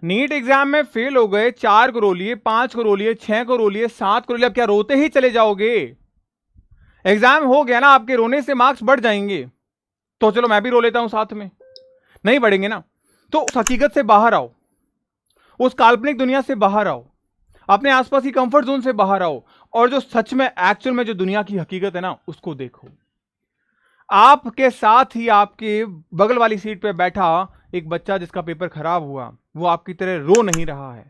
NEET exam में fail हो गए, 4 को रो लिए, 5 को रो लिए, 6 को रो लिए, 7 को रो लिए, अब क्या रोते ही चले जाओगे? एग्जाम हो गया ना, आपके रोने से मार्क्स बढ़ जाएंगे, तो चलो मैं भी रो लेता हूं साथ में, नहीं बढ़ेंगे ना। तो उस हकीकत से बाहर आओ, उस काल्पनिक दुनिया से बाहर आओ, अपने आसपास की कंफर्ट जोन से बाहर आओ, और जो सच में एक्चुअल में जो दुनिया की हकीकत है ना, उसको देखो। आपके साथ ही आपके बगल वाली सीट पे बैठा एक बच्चा जिसका पेपर खराब हुआ, वो आपकी तरह रो नहीं रहा है।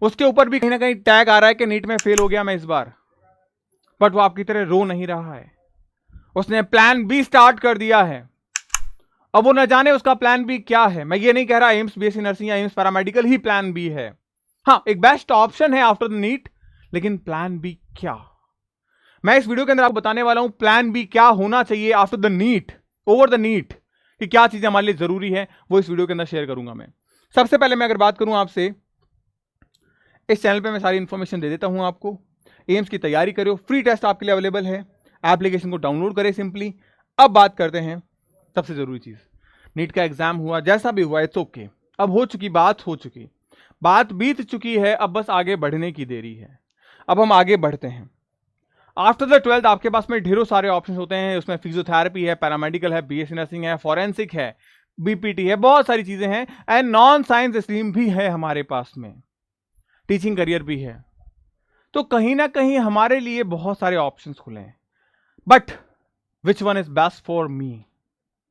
उसके ऊपर भी कहीं ना कहीं टैग आ रहा है कि नीट में फेल हो गया मैं इस बार, बट वो आपकी तरह रो नहीं रहा है। उसने प्लान बी स्टार्ट कर दिया है। अब वो न जाने उसका प्लान बी क्या है। मैं ये नहीं कह रहा एम्स बीएससी नर्सिंग या एम्स पैरामेडिकल ही प्लान बी है, हाँ एक बेस्ट ऑप्शन है आफ्टर द नीट, लेकिन प्लान बी क्या? मैं इस वीडियो के अंदर आपको बताने वाला हूं प्लान बी क्या होना चाहिए after the NEET, over the NEET, कि क्या चीजें हमारे लिए जरूरी है, वो इस वीडियो के अंदर शेयर करूंगा मैं। सबसे पहले मैं अगर बात करूं आपसे, इस चैनल पे मैं सारी इंफॉर्मेशन दे देता हूं आपको। एम्स की तैयारी करो, फ्री टेस्ट आपके लिए अवेलेबल है, एप्लीकेशन को डाउनलोड करें सिंपली। अब बात करते हैं सबसे जरूरी चीज, नीट का एग्जाम हुआ, जैसा भी हुआ इट्स ओके, अब हो चुकी बात, हो चुकी बात, बीत चुकी है, अब बस आगे बढ़ने की देरी है। अब हम आगे बढ़ते हैं। आफ्टर द 12th आपके पास में ढेरों सारे ऑप्शन होते हैं, उसमें फिजियोथेरेपी है, पैरामेडिकल है, बीएससी नर्सिंग है, फॉरेंसिक है, बीपीटी है, बहुत सारी चीजें हैं, एंड नॉन साइंस स्ट्रीम भी है हमारे पास में, टीचिंग करियर भी है। तो कहीं ना कहीं हमारे लिए बहुत सारे ऑप्शंस खुले हैं, but which one is best for me?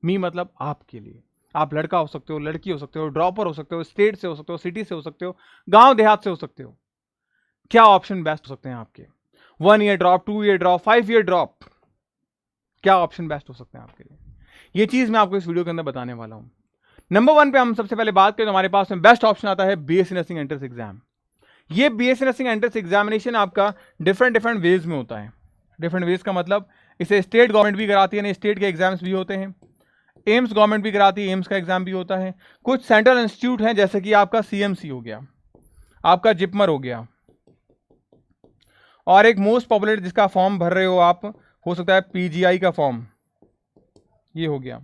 Me मतलब आपके लिए। आप लड़का हो सकते हो, लड़की हो सकते हो, ड्रॉपर हो सकते हो, स्टेट से हो सकते हो, सिटी से हो सकते हो, गांव देहात से हो सकते हो। क्या ऑप्शन बेस्ट हो सकते हैं आपके? 1 year drop, 2 year drop, 5 year drop, क्या ऑप्शन बेस्ट हो सकते हैं आपके लिए? ये चीज मैं आपको इस वीडियो के अंदर बताने वाला हूं। नंबर 1 पे हम सबसे पहले बात करें तो हमारे पास में बेस्ट ऑप्शन आता है बीएससी नर्सिंग एंट्रेंस एग्जाम। ये बीएससी नर्सिंग एंट्रेंस एग्जामिनेशन आपका डिफरेंट वेज में होता है। डिफरेंट वेज का मतलब इसे स्टेट गवर्नमेंट भी कराती है, स्टेट के एग्जाम्स भी होते हैं, एम्स गवर्नमेंट भी कराती है, एम्स का एग्जाम भी होता है। कुछ सेंट्रल इंस्टीट्यूट हैं जैसे कि आपका सीएमसी हो गया, आपका जिपमर हो गया, और एक मोस्ट पॉपुलर जिसका फॉर्म भर रहे हो आप, हो सकता है पीजीआई का फॉर्म, ये हो गया।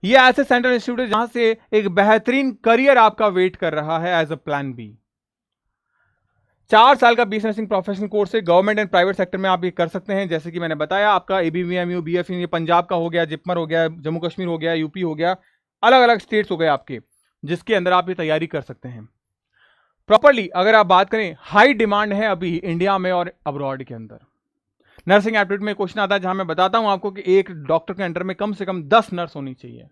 ये ऐसे सेंट्रल इंस्टीट्यूट है जहां से एक बेहतरीन करियर आपका वेट कर रहा है एज अ प्लान बी। 4 साल का बीएससी नर्सिंग प्रोफेशनल कोर्स है, गवर्नमेंट एंड प्राइवेट सेक्टर में आप ये कर सकते हैं। जैसे कि मैंने बताया, आपका एबीवीएमयू, बीएफयू, ये पंजाब का हो गया, जिपमर हो गया, जम्मू कश्मीर हो गया, यूपी हो गया, अलग अलग स्टेट्स हो गए आपके, जिसके अंदर आप ये तैयारी कर सकते हैं प्रॉपरली। अगर आप बात करें, हाई डिमांड है अभी इंडिया में और अब्रॉड के अंदर। नर्सिंग एप्टीट्यूड में क्वेश्चन आता है जहां मैं बताता हूं आपको कि एक डॉक्टर के अंडर में कम से कम 10 नर्स होनी चाहिए।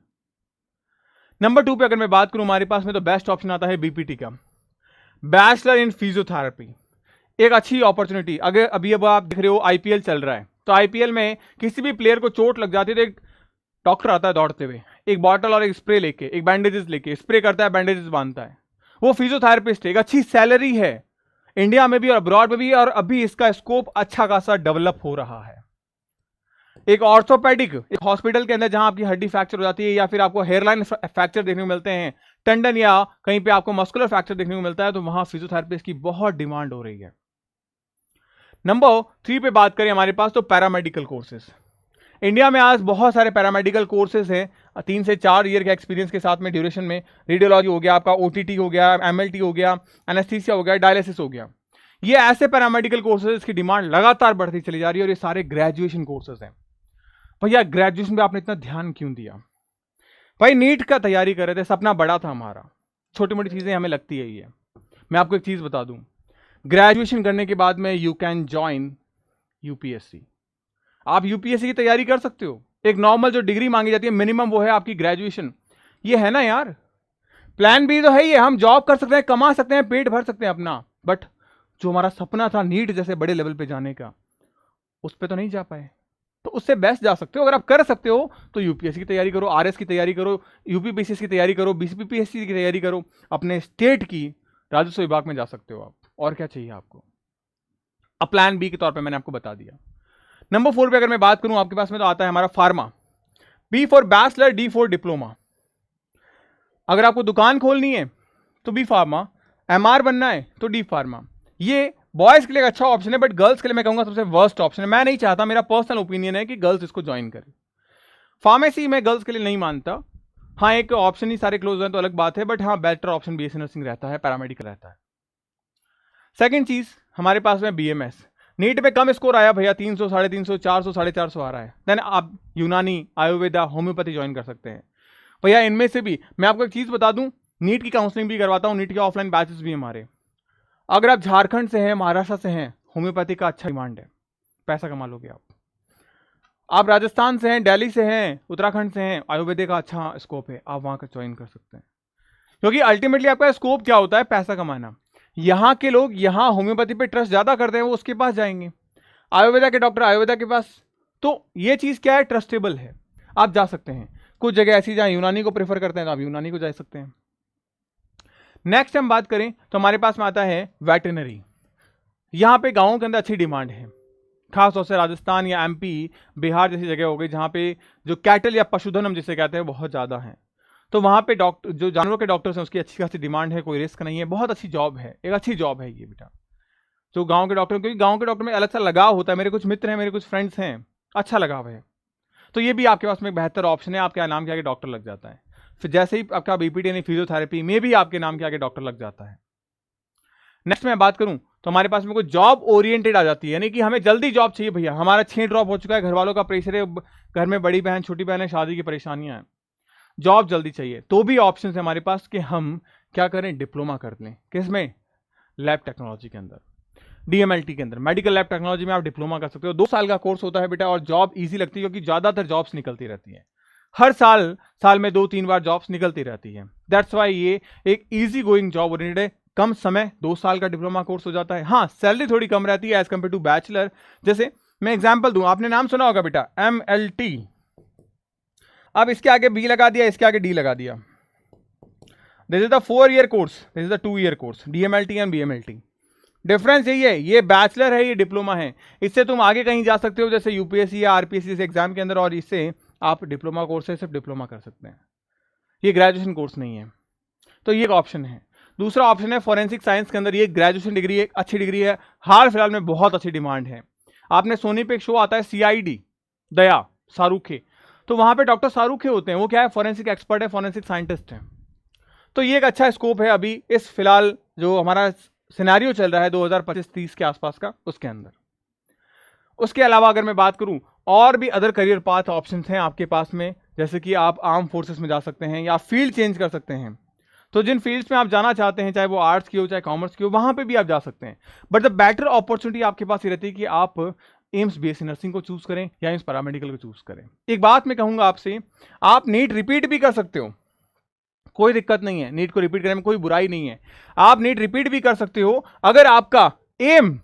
नंबर 2 पे अगर मैं बात करूं हमारे पास में, तो बेस्ट ऑप्शन आता है बीपीटी का, बैचलर इन फिजियोथेरेपी। एक अच्छी अपॉर्चुनिटी। अगर अभी अब आप देख रहे हो आईपीएल चल रहा है, तो आईपीएल में किसी भी प्लेयर को चोट लग जाती है तो एक डॉक्टर आता है दौड़ते हुए, एक बॉटल और एक स्प्रे लेके, एक बैंडेजेस लेके, स्प्रे करता है, बैंडेजेस बांधता है, वो फिजियोथेरेपिस्ट है। एक अच्छी सैलरी है इंडिया में भी और अब्रॉड में भी, और अभी इसका स्कोप अच्छा खासा डेवलप हो रहा है। एक ऑर्थोपेडिक, एक हॉस्पिटल के अंदर जहां आपकी हड्डी फ्रैक्चर हो जाती है, या फिर आपको हेयरलाइन फ्रैक्चर देखने को मिलते हैं, टेंडन, या कहीं पे आपको मस्कुलर फ्रैक्चर देखने को मिलता है, तो वहां फिजियोथेरेपिस्ट की बहुत डिमांड हो रही है। नंबर 3 पे बात करें हमारे पास, तो पैरामेडिकल कोर्सेज। इंडिया में आज बहुत सारे पैरामेडिकल कोर्सेज हैं, 3 से 4 ईयर के एक्सपीरियंस के साथ में ड्यूरेशन में। रेडियोलॉजी हो गया आपका, ओटीटी हो गया, एमएलटी हो गया, एनेस्थीसिया हो गया, डायलिसिस हो गया। ये ऐसे पैरामेडिकल कोर्सेज की डिमांड लगातार बढ़ती चली जा रही है, और ये सारे ग्रेजुएशन कोर्सेज हैं। भैया ग्रेजुएशन पे आपने इतना ध्यान क्यों दिया? भाई नीट का तैयारी कर रहे थे, सपना बड़ा था हमारा, छोटी मोटी चीजें हमें लगती है ये। मैं आपको एक चीज बता दूं, ग्रेजुएशन करने के बाद में यू कैन ज्वाइन यूपीएससी। आप यूपीएससी की तैयारी कर सकते हो। एक नॉर्मल जो डिग्री मांगी जाती है मिनिमम, वो है आपकी ग्रेजुएशन। ये है ना यार, प्लान बी तो है ये, हम जॉब कर सकते हैं, कमा सकते हैं, पेट भर सकते हैं अपना, बट जो हमारा सपना था नीट जैसे बड़े लेवल पे जाने का, उस पर तो नहीं जा पाए। तो उससे बेस्ट जा सकते हो। अगर आप कर सकते हो तो यूपीएससी की तैयारी करो, आरएस की तैयारी करो, यूपीपीसीएस की तैयारी करो, बीसीपीएससी की तैयारी करो, अपने स्टेट की राजस्व विभाग में जा सकते हो आप। और क्या चाहिए आपको? अब प्लान बी के तौर पे मैंने आपको बता दिया। नंबर 4 पे अगर मैं बात करूं आपके पास में, तो आता है हमारा pharma, B for bachelor, D for diploma. अगर आपको दुकान खोलनी है तो बी फार्मा, एमआर बनना है तो डी फार्मा। ये बॉयज के लिए अच्छा ऑप्शन है, बट गर्ल्स के लिए मैं कहूंगा सबसे वर्स्ट ऑप्शन है। मैं नहीं चाहता, मेरा पर्सनल ओपिनियन है कि गर्ल्स इसको ज्वाइन करें। फार्मेसी मैं गर्ल्स के लिए नहीं मानता, हाँ, एक ऑप्शन ही सारे क्लोज हैं तो अलग बात है, बट हाँ बेटर ऑप्शन बीएससी नर्सिंग रहता है, पैरामेडिकल रहता है। सेकंड चीज हमारे पास में बीएमएस। नीट में कम स्कोर आया भैया, 300, 350, 400, 450 आ रहा है, देन आप यूनानी, आयुर्वेदा, होम्योपैथी ज्वाइन कर सकते हैं भैया। इनमें से भी मैं आपको एक चीज बता दूं, नीट की काउंसलिंग भी करवाता हूं, नीट के ऑफलाइन बैचेस भी हमारे। अगर आप झारखंड से हैं, महाराष्ट्र से हैं, होम्योपैथी का अच्छा डिमांड है, पैसा कमा लोगे आप राजस्थान से हैं, दिल्ली से हैं, उत्तराखंड से हैं, आयुर्वेदिक का अच्छा स्कोप है, आप वहां का ज्वाइन कर सकते हैं। क्योंकि अल्टीमेटली आपका स्कोप क्या होता है, पैसा कमाना। यहां के लोग यहां होम्योपैथी पे ट्रस्ट ज्यादा करते हैं, वो उसके पास जाएंगे, आयुर्वेदा के डॉक्टर आयुर्वेदा के पास। तो ये चीज क्या है, ट्रस्टेबल है, आप जा सकते हैं। कुछ जगह ऐसी जहां यूनानी को प्रेफर करते हैं तो आप यूनानी को जा सकते हैं। नेक्स्ट हम बात करें तो हमारे पास में आता है वेटरनरी। यहां पे गांवों के अंदर अच्छी डिमांड है, खासतौर से राजस्थान या एमपी, बिहार जैसी जगह हो गई जहां पे जो कैटल या पशुधन हम जिसे कहते हैं बहुत ज्यादा है। तो वहां पे डॉक्टर, जो जानवरों के डॉक्टर्स हैं, उसकी अच्छी खासी डिमांड है, कोई रिस्क नहीं है, बहुत अच्छी जॉब है, एक अच्छी जॉब है ये बेटा। जो गांव के डॉक्टर, क्योंकि गांव के डॉक्टर में अलग सा लगाव होता है, मेरे कुछ मित्र हैं, मेरे कुछ फ्रेंड्स हैं, अच्छा लगाव है। तो ये भी आपके पास में एक बेहतर ऑप्शन है, आपके नाम के आगे डॉक्टर लग जाता है। फिर जैसे ही आपका बीपीटी यानी फिजियोथेरेपी में भी आपके नाम के आगे डॉक्टर लग जाता है। नेक्स्ट मैं बात करूं तो हमारे पास में कोई जॉब ओरिएंटेड आ जाती है, यानी कि हमें जल्दी जॉब चाहिए भैया, हमारा 6 ड्रॉप हो चुका है, घर वालों का प्रेशर है, घर में बड़ी बहन छोटी बहन है, शादी की परेशानियां हैं, जॉब जल्दी चाहिए, तो भी ऑप्शन है हमारे पास कि हम क्या करें, डिप्लोमा कर लें। किसमें, लैब टेक्नोलॉजी के अंदर, डीएमएलटी के अंदर, मेडिकल लैब टेक्नोलॉजी में आप डिप्लोमा कर सकते हो। 2 साल का कोर्स होता है बेटा, और जॉब इजी लगती है क्योंकि ज्यादातर जॉब्स निकलती रहती है, हर साल में 2-3 बार जॉब्स निकलती रहती है। दैट्स वाई ये एक इजी गोइंग जॉब ओरिएंटेड है, कम समय, 2 साल का डिप्लोमा कोर्स हो जाता है। हाँ, सैलरी थोड़ी कम रहती है एज कंपेयर टू बैचलर। जैसे मैं एग्जांपल दूं, आपने नाम सुना होगा बेटा MLT, अब इसके आगे बी लगा दिया, इसके आगे डी लगा दिया। This is the 4 year course, this is the 2 year course, DMLT and BMLT. Difference यही है, ये बैचलर है, ये डिप्लोमा है। इससे तुम आगे कहीं जा सकते हो, जैसे यूपीएससी या आरपीएससी जैसे एग्जाम के अंदर, और इससे आप डिप्लोमा कोर्स से सिर्फ डिप्लोमा कर सकते हैं, ये ग्रेजुएशन कोर्स नहीं है। तो ये एक ऑप्शन है। दूसरा ऑप्शन है फॉरेंसिक साइंस के अंदर, ये ग्रेजुएशन डिग्री, एक अच्छी डिग्री है, हाल फिलहाल में बहुत अच्छी डिमांड है। आपने सोनी पे एक शो आता है CID, दया शाहरुखे, तो वहां पे डॉक्टर शाहरुखे होते हैं, वो क्या है, फॉरेंसिक एक्सपर्ट है, फॉरेंसिक साइंटिस्ट है। तो ये एक अच्छा स्कोप है अभी इस फिलहाल जो हमारा सिनेरियो चल रहा है 2025-30 के आसपास का, उसके अंदर। उसके अलावा अगर मैं बात करूं, और भी अदर करियर पाथ ऑप्शंस हैं आपके पास में, जैसे कि आप आर्म फोर्सेस में जा सकते हैं या फील्ड चेंज कर सकते हैं। तो जिन फील्ड्स में आप जाना चाहते हैं, चाहे वो आर्ट्स की हो चाहे कॉमर्स की हो, वहां पे भी आप जा सकते हैं। बट द बेटर अपॉर्चुनिटी आपके पास ये रहती है कि आप एम्स बीएससी नर्सिंग को चूज करें या एम्स पैरामेडिकल को चूज करें। एक बात मैं कहूंगा आपसे, आप नीट रिपीट भी कर सकते हो, कोई दिक्कत नहीं है, नीट को रिपीट करने में कोई बुराई नहीं है। आप नीट रिपीट भी कर सकते हो अगर आपका एम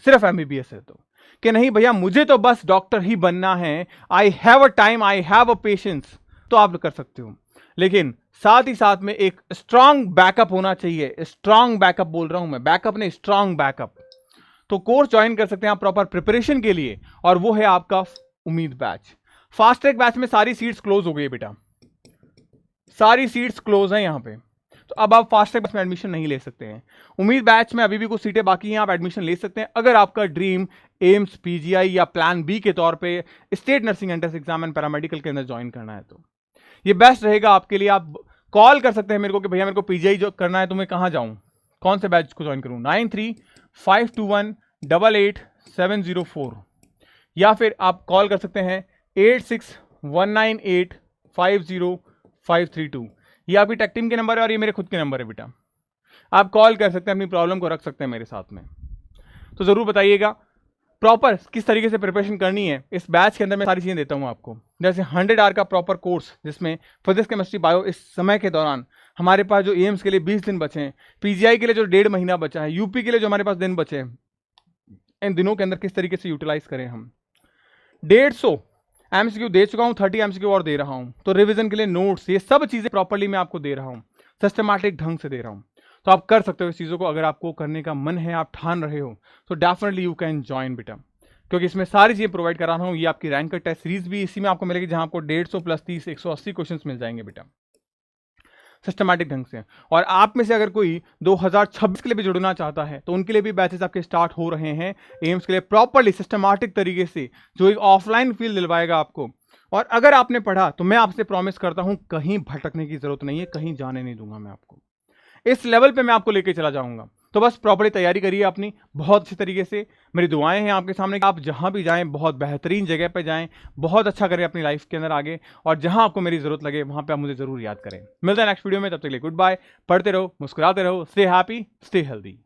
सिर्फ एमबीबीएस है तो, कि नहीं भैया मुझे तो बस डॉक्टर ही बनना है, I have a time, I have a patience, तो आप कर सकते हो। लेकिन साथ ही साथ में एक स्ट्रांग बैकअप होना चाहिए, स्ट्रांग बैकअप बोल रहा हूं मैं, बैकअप नहीं, स्ट्रांग बैकअप। तो कोर्स ज्वाइन कर सकते हैं आप प्रॉपर प्रिपरेशन के लिए, और वो है आपका उम्मीद बैच। फास्ट ट्रैक बैच में सारी सीट्स क्लोज हो गई बेटा, सारी सीट्स क्लोज हैं यहां पे, तो अब आप फास्ट ट्रैक बैच में एडमिशन नहीं ले सकते हैं। उम्मीद बैच में अभी भी कुछ सीटें बाकी हैं, आप एडमिशन ले सकते हैं अगर आपका ड्रीम एम्स, पीजीआई या प्लान बी के तौर पे state nursing entrance exam and paramedical के अंदर ज्वाइन करना है। तो ये बेस्ट रहेगा आपके लिए। आप कॉल कर सकते हैं मेरे को कि भैया मेरे को पीजीआई जो करना है तो मैं कहाँ जाऊँ, कौन से बैच को ज्वाइन करूँ, 9352188704, या फिर आप कॉल कर सकते हैं 8619850532। ये आपकी टेक टीम के नंबर है और ये मेरे खुद के नंबर है बेटा, आप कॉल कर सकते हैं, अपनी प्रॉब्लम को रख सकते हैं मेरे साथ में। तो जरूर बताइएगा प्रॉपर किस तरीके से प्रिपरेशन करनी है। इस बैच के अंदर मैं सारी चीजें देता हूं आपको, जैसे 100 आवर का प्रॉपर कोर्स जिसमें फिजिक्स, केमिस्ट्री, बायो, इस समय के दौरान हमारे पास जो एम्स के लिए 20 दिन बचे हैं, पीजीआई के लिए जो 1.5 महीना बचा है, यूपी के लिए जो हमारे पास दिन बचे हैं, इन दिनों के अंदर किस तरीके से यूटिलाइज करें हम। 150 एमसीक्यू दे चुका हूं, 30 एमसीक्यू और दे रहा हूं, तो रिवीजन के लिए नोट्स, ये सब चीजें प्रॉपर्ली मैं आपको दे रहा हूं, सिस्टमैटिक ढंग से दे रहा हूं। तो आप कर सकते हो इस चीज़ों को, अगर आपको करने का मन है, आप ठान रहे हो, तो डेफिनेटली यू कैन ज्वाइन बेटा, क्योंकि इसमें सारी चीज़ें प्रोवाइड करा रहा हूँ। ये आपकी रैंक टेस्ट सीरीज भी इसी में आपको मिलेगी, जहां आपको 150 + 30 180 क्वेश्चंस मिल जाएंगे बेटा, सिस्टमैटिक ढंग से। और आप में से अगर कोई 2026 के लिए भी जुड़ना चाहता है तो उनके लिए भी बैचेस आपके स्टार्ट हो रहे हैं एम्स के लिए, प्रॉपर्ली सिस्टमैटिक तरीके से, जो एक ऑफलाइन फील दिलवाएगा आपको, और अगर आपने पढ़ा तो मैं आपसे प्रॉमिस करता हूं कहीं भटकने की जरूरत नहीं है, कहीं जाने नहीं दूंगा मैं आपको। इस लेवल पे मैं आपको लेके चला जाऊंगा। तो बस प्रॉपर्ली तैयारी करिए अपनी बहुत अच्छे तरीके से। मेरी दुआएं हैं आपके सामने कि आप जहां भी जाएं बहुत बेहतरीन जगह पे जाएं, बहुत अच्छा करें अपनी लाइफ के अंदर आगे, और जहां आपको मेरी जरूरत लगे वहां पे आप मुझे जरूर याद करें। मिलते हैं नेक्स्ट वीडियो में, तब तक के लिए गुड बाय। पढ़ते रहो, मुस्कुराते रहो, स्टे हैप्पी, स्टे हेल्दी।